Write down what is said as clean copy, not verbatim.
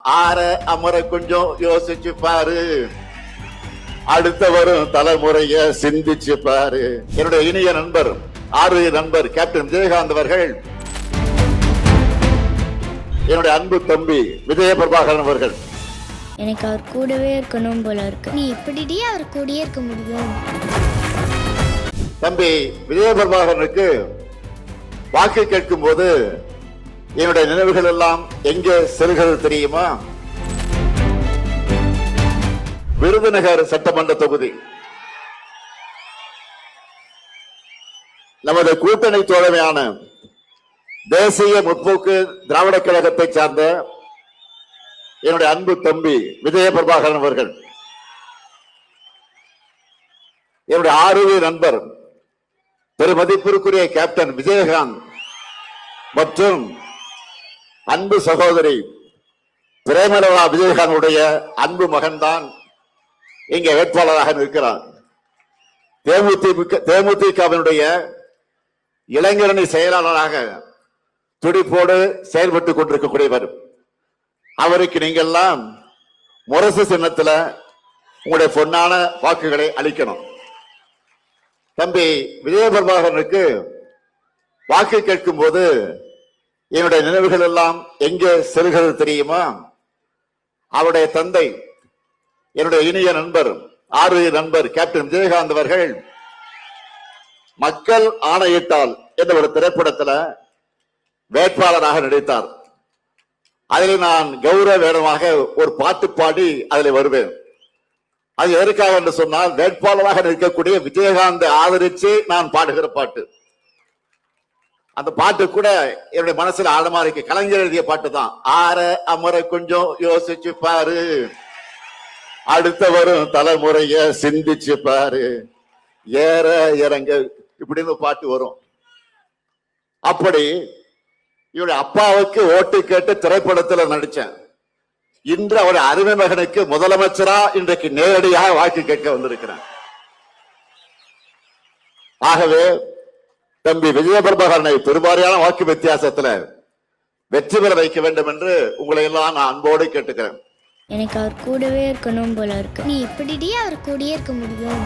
ஆற அமர கொஞ்சம் யோசிச்சு பாரு, அடுத்த வரும் தலைமுறைய சிந்திச்சு பாரு. என்னுடைய இனிய நண்பர், ஆர்வ நண்பர் கேப்டன் விஜயகாந்த் அவர்கள், என்னுடைய அன்பு தம்பி விஜய பிரபாகரன் அவர்கள், எனக்கு அவர் கூடவே இருக்கணும் போல இருக்கு. நீ இப்படி அவர் கூடயே இருக்க முடியும். தம்பி விஜய பிரபாகரனுக்கு வாக்கு கேட்கும் போது என்னுடைய நினைவுகள் எல்லாம் எங்கே செல்கிறது தெரியுமா? விருதுநகர் சட்டமன்ற தொகுதி. நமது கூட்டணி தோழமையான தேசிய முற்போக்கு திராவிட கழகத்தை சார்ந்த என்னுடைய அன்பு தம்பி விஜய பிரபாகரன் அவர்கள், என்னுடைய ஆர்வ நண்பர் பெருமதிப்பிற்குரிய கேப்டன் விஜயகாந்த் மற்றும் அன்பு சகோதரி பிரேமலதா விஜயகாந்துடைய அன்பு மகன்தான் இங்கே வேட்பாளராக நிற்கிறார். தேமுதிகவினுடைய இளைஞரணி செயலாளராக துடிப்போடு செயல்பட்டுக் கொண்டிருக்கக்கூடியவர். அவருக்கு நீங்கள் எல்லாம் முரசு சின்னத்தில் உங்களுடைய பொன்னான வாக்குகளை அளிக்கணும். தம்பி விஜய பிரபாகரனுக்கு வாக்கு கேட்கும் போது என்னுடைய நினைவுகள் எல்லாம் எங்கே செல்கிறது தெரியுமா? அவருடைய தந்தை, என்னுடைய இனிய நண்பர், ஆர்வ நண்பர் கேப்டன் விஜயகாந்த் அவர்கள் மக்கள் ஆணையிட்டால் என்ற ஒரு திரைப்படத்தில் வேட்பாளராக நடித்தார். அதில் நான் கௌரவ வேடமாக ஒரு பாட்டு பாடி அதில் வருவேன். அது எதற்காக என்று சொன்னால், வேட்பாளராக நிற்கக்கூடிய விஜயகாந்த் ஆதரித்து நான் பாடுகிற பாட்டு. அந்த பாட்டு கூட என்னுடைய மனசுல ஆழமா இருக்கு. கலைஞர் எழுதிய பாட்டு தான். ஆற அமர கொஞ்சம் யோசிச்சு பாரு, அடுத்த வரும் தலைமுறைய சிந்திச்சு பாரு, ஏற இறங்க இப்படின்னு பாட்டு வரும். அப்படி இவருடைய அப்பாவுக்கு ஓட்டு கேட்டு திரைப்படத்தில் நடிச்சேன். இன்று அவருடைய அருமை மகனுக்கு முதலமைச்சரா இன்றைக்கு நேரடியாக வாக்கு கேட்க வந்திருக்கிறேன். ஆகவே தம்பி விஜய பிரபாகரனை பெரும்பாலான வாக்கு வித்தியாசத்தில் வெற்றி பெற வைக்க வேண்டும் என்று உங்களை எல்லாம் நான் அன்போடு கேட்டுக்கிறேன். எனக்கு அவர் கூடவே இருக்கணும் போல இருக்கு. நீ இப்படி அவர் கூடயே இருக்க முடியும்.